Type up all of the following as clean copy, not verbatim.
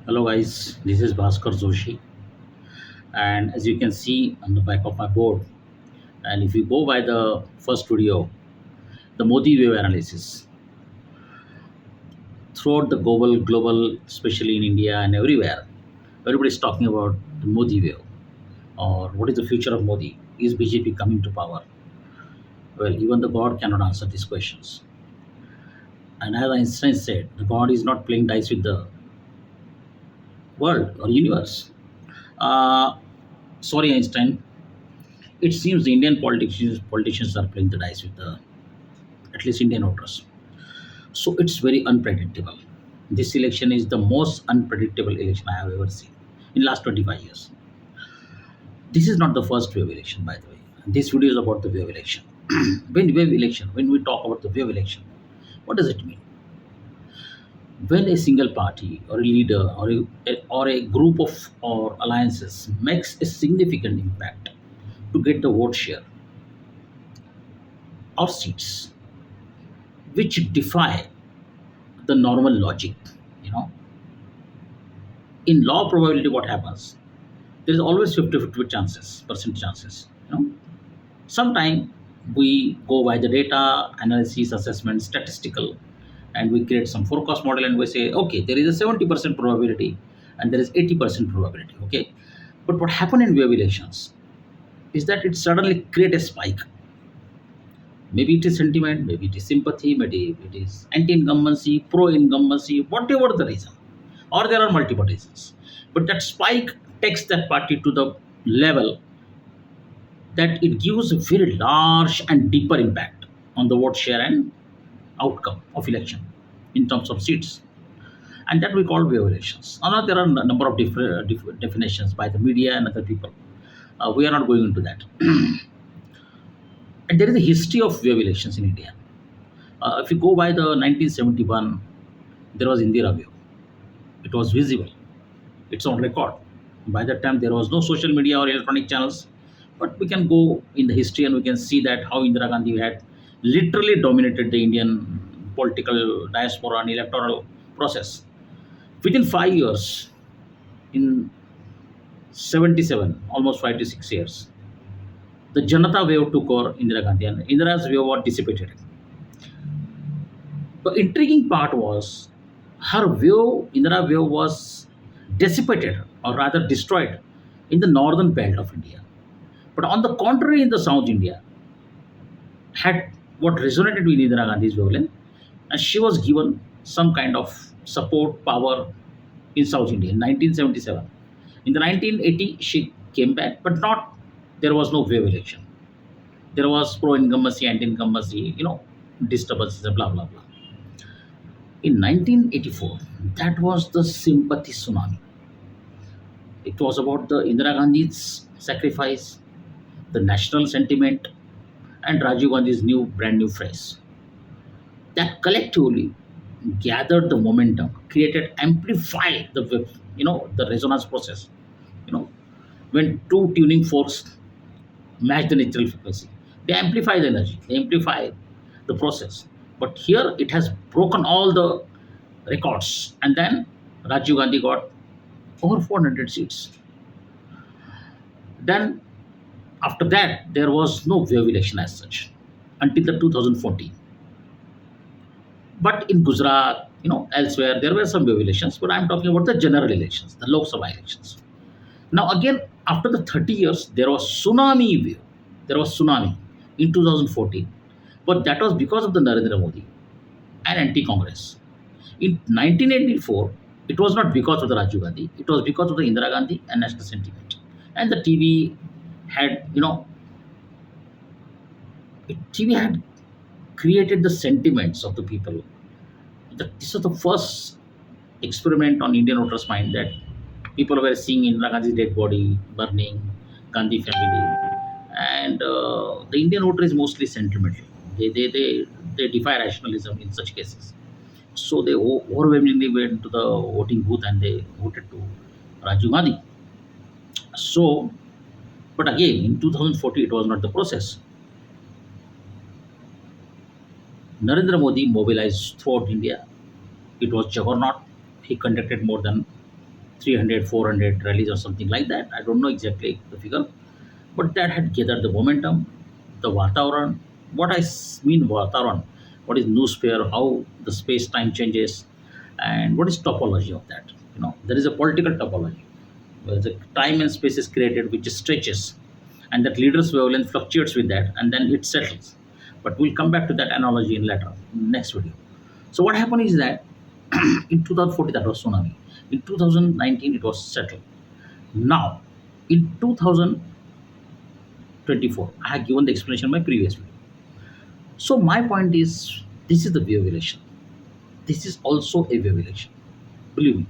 Hello guys, this is Bhaskar Joshi, and as you can see on the back of my board, and if you go by the first video, the Modi wave analysis throughout the global, especially in India and everywhere, everybody's talking about the Modi wave or what is the future of Modi? Is BJP coming to power? Well, even the God cannot answer these questions. And as Einstein said, the God is not playing dice with the world or universe. Uh, Sorry, Einstein. It seems the Indian politicians are playing the dice with the at least Indian voters. So it's very unpredictable. This election is the most unpredictable election I have ever seen in last 25 years. This is not the first wave election, by the way. This video is about the wave election. When we talk about the wave election, what does it mean? When a single party or a leader or a group of or alliances makes a significant impact to get the vote share or seats, which defy the normal logic, you know, in law probability, what happens? There is always 50-50 chances, percent chances. Sometime we go by the data analysis, assessment, statistical, and we create some forecast model and we say, okay, there is a 70% probability and there is 80% probability. Okay, but what happened in wave elections is that it suddenly create a spike. Maybe it is sentiment, maybe it is sympathy, maybe it is anti-incumbency, pro-incumbency, whatever the reason, or there are multiple reasons. But that spike takes that party to the level that it gives a very large and deeper impact on the vote share and outcome of election in terms of seats. And that we call wave elections. Now, there are a number of different definitions by the media and other people. We are not going into that. And there is a history of wave elections in India. If you go by the 1971, there was Indira wave. It was visible. It's on record. By that time, there was no social media or electronic channels, but we can go in the history and we can see that how Indira Gandhi had literally dominated the Indian political diaspora and electoral process. Within 5 years, in 77, almost 5 to 6 years, the Janata wave took over Indira Gandhi and Indira's wave was dissipated. The intriguing part was her view, Indira view was dissipated or rather destroyed in the northern belt of India. But on the contrary, in the South India, had what resonated with Indira Gandhi's violin, and she was given some kind of support, power in South India in 1977. In the 1980, she came back, but not, there was no wave election. There was pro-incumbency, anti-incumbency, disturbances and blah, blah, blah. In 1984, that was the sympathy tsunami. It was about the Indira Gandhi's sacrifice, the national sentiment, and Rajiv Gandhi's brand new phrase that collectively gathered the momentum, created, amplified the resonance process. You know, when two tuning forks match the natural frequency, they amplify the energy, they amplify the process. But here it has broken all the records, and then Rajiv Gandhi got over 400 seats. Then after that, there was no wave election as such until the 2014. But in Gujarat, elsewhere, there were some wave elections, but I'm talking about the general elections, the Lok Sabha elections. Now, again, after the 30 years, there was tsunami wave. There was tsunami in 2014. But that was because of the Narendra Modi and anti-Congress. In 1984, it was not because of the Rajiv Gandhi. It was because of the Indira Gandhi and national sentiment. And the TV had, TV had created the sentiments of the people. This was the first experiment on Indian voters' mind that people were seeing Indira Gandhi's dead body burning, Gandhi family, and the Indian voter is mostly sentimental. They defy rationalism in such cases. So they overwhelmingly went to the voting booth and they voted to Rajiv Gandhi. So, but again, in 2014, it was not the process. Narendra Modi mobilized throughout India. It was juggernaut. He conducted more than 300, 400 rallies or something like that. I don't know exactly the figure, but that had gathered the momentum, the Vatawaran. What mean Vatawaran? What is noosphere? How the space time changes, and what is topology of that? There is a political topology where the time and space is created, which stretches, and that leader's wavelength fluctuates with that, and then it settles. But we'll come back to that analogy in later, next video. So what happened is that in 2014 that was tsunami. In 2019 it was settled. Now, in 2024, I have given the explanation in my previous video. So my point is, this is the wave election. This is also a wave election. Believe me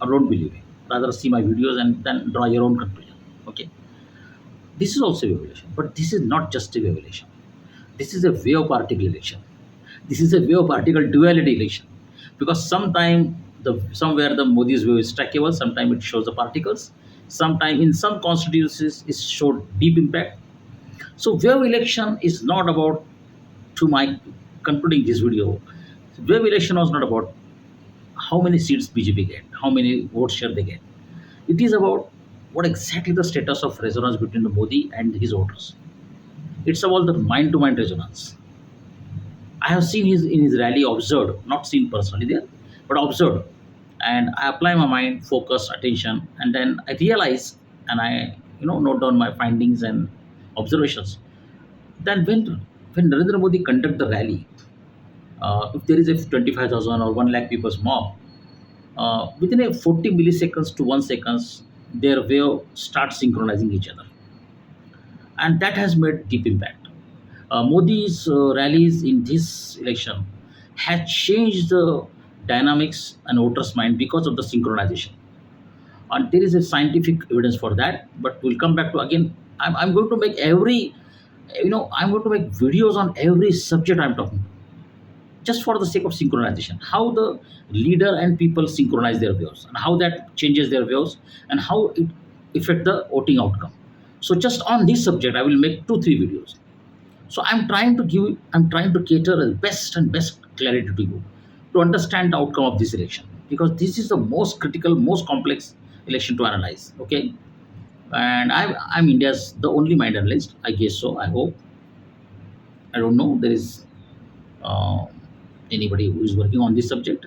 or don't believe me. Rather see my videos and then draw your own conclusion. Okay. This is also a wave election, but this is not just a wave election. This is a wave particle election. This is a wave particle duality election, because somewhere the Modi's wave is trackable, sometimes it shows the particles, sometime in some constituencies it showed deep impact. So wave election is not about, to my concluding this video, wave election was not about how many seats BJP get, how many vote share they get. It is about what exactly the status of resonance between the Modi and his voters. It's about the mind to mind resonance. I have seen his in his rally, observed, not seen personally there, but observed. And I apply my mind, focus, attention, and then I realize, and I note down my findings and observations. Then when Narendra Modi conduct the rally, if there is a 25,000 or 1 lakh people's mob, within a 40 milliseconds to 1 seconds, their wave starts synchronizing each other, and that has made deep impact. Modi's rallies in this election had changed the dynamics and voters' mind because of the synchronization. And there is a scientific evidence for that. But we'll come back to again. I'm going to make I'm going to make videos on every subject I'm talking, just for the sake of synchronization. How the leader and people synchronize their views, and how that changes their views, and how it affect the voting outcome. So just on this subject, I will make 2 3 videos. So I'm trying to cater the best and best clarity to you to understand the outcome of this election, because this is the most critical, most complex election to analyze. Okay, and I'm India's the only mind analyst, I guess so. I hope. I don't know. There is uh, anybody who is working on this subject.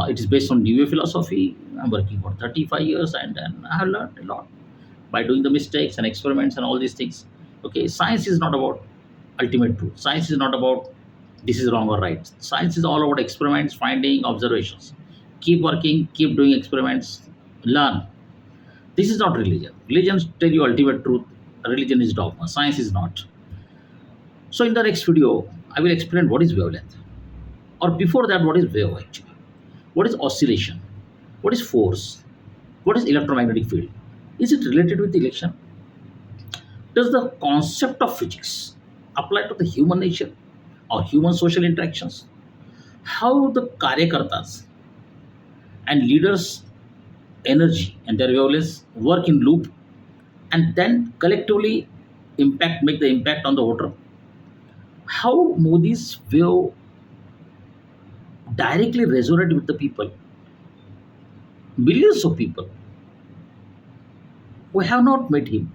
It is based on New philosophy. I'm working for 35 years, and I have learned a lot by doing the mistakes and experiments and all these things. Okay, science is not about ultimate truth. Science is not about this is wrong or right. Science is all about experiments, finding, observations. Keep working, keep doing experiments, learn. This is not religion. Religions tell you ultimate truth. Religion is dogma. Science is not. So in the next video, I will explain what is wavelength. Or before that, what is wave actually? What is oscillation? What is force? What is electromagnetic field? Is it related with the election? Does the concept of physics apply to the human nature or human social interactions? How the karyakartas and leaders' energy and their violence work in loop, and then collectively make the impact on the voter? How Modi's view directly resonate with the people, millions of people. We have not met him.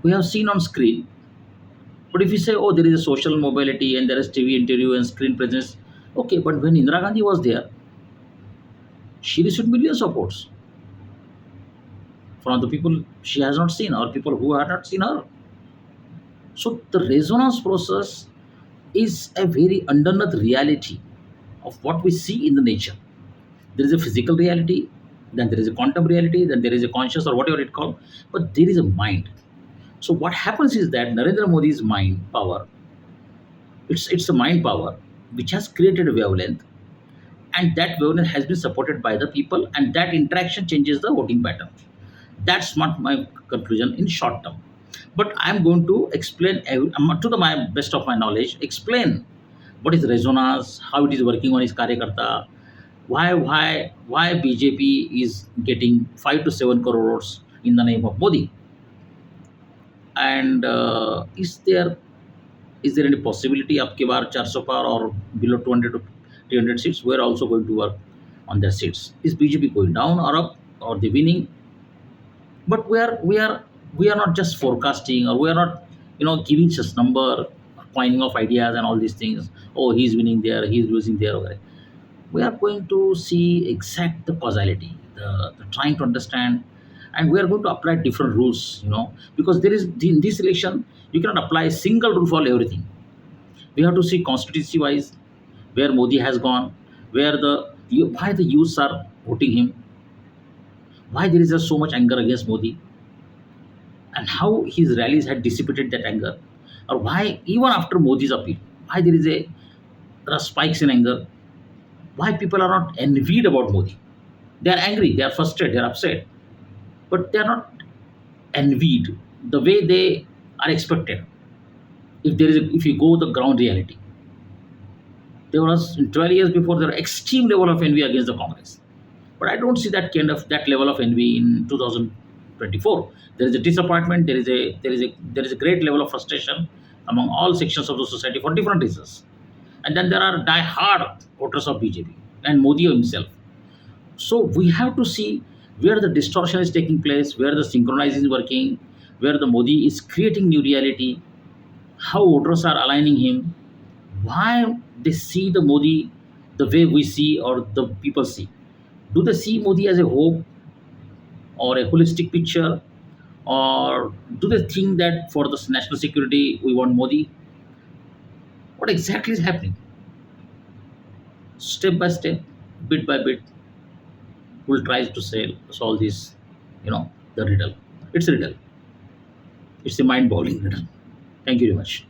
We have seen on screen. But if you say, oh, there is a social mobility and there is TV interview and screen presence, okay, but when Indira Gandhi was there, she received millions of votes from the people she has not seen or people who have not seen her. So the resonance process is a very underneath reality of what we see in the nature. There is a physical reality, then there is a quantum reality, then there is a conscious or whatever it called, but there is a mind. So what happens is that Narendra Modi's mind power, it's a mind power which has created a wavelength, and that wavelength has been supported by the people, and that interaction changes the voting pattern. That's not my conclusion in short term. But I'm going to explain to the my best of my knowledge, explain what is resonance, how it is working on his karyakarta, why BJP is getting 5 to 7 crore votes in the name of Modi, and is there any possibility up ki bar 400 par or below 200 to 300 seats? We're also going to work on their seats. Is BJP going down or up? or the winning. But we are not just forecasting, or we are not giving just number, pointing of ideas and all these things. Oh, he's winning there, he's losing there. Okay. We are going to see exact the causality, the trying to understand, and we are going to apply different rules, because there is in this election you cannot apply a single rule for everything. We have to see constituency wise where Modi has gone, where why the youths are voting him, why there is just so much anger against Modi, and how his rallies had dissipated that anger, or why even after Modi's appeal, why there are spikes in anger, why people are not envied about Modi. They are angry, they are frustrated, they are upset, but they are not envied the way they are expected. If you go the ground reality, there was in 12 years before there was extreme level of envy against the Congress. But I don't see that level of envy in 2024. There is a disappointment. There is a great level of frustration among all sections of the society for different reasons. And then there are die-hard voters of BJP and Modi himself. So we have to see where the distortion is taking place, where the synchronizing is working, where the Modi is creating new reality, how voters are aligning him, why they see the Modi the way we see or the people see. Do they see Modi as a hope or a holistic picture, or do they think that for the national security we want Modi? What exactly is happening? Step by step, bit by bit, we'll try to solve this. The riddle. It's a riddle. It's a mind-boggling riddle. Thank you very much.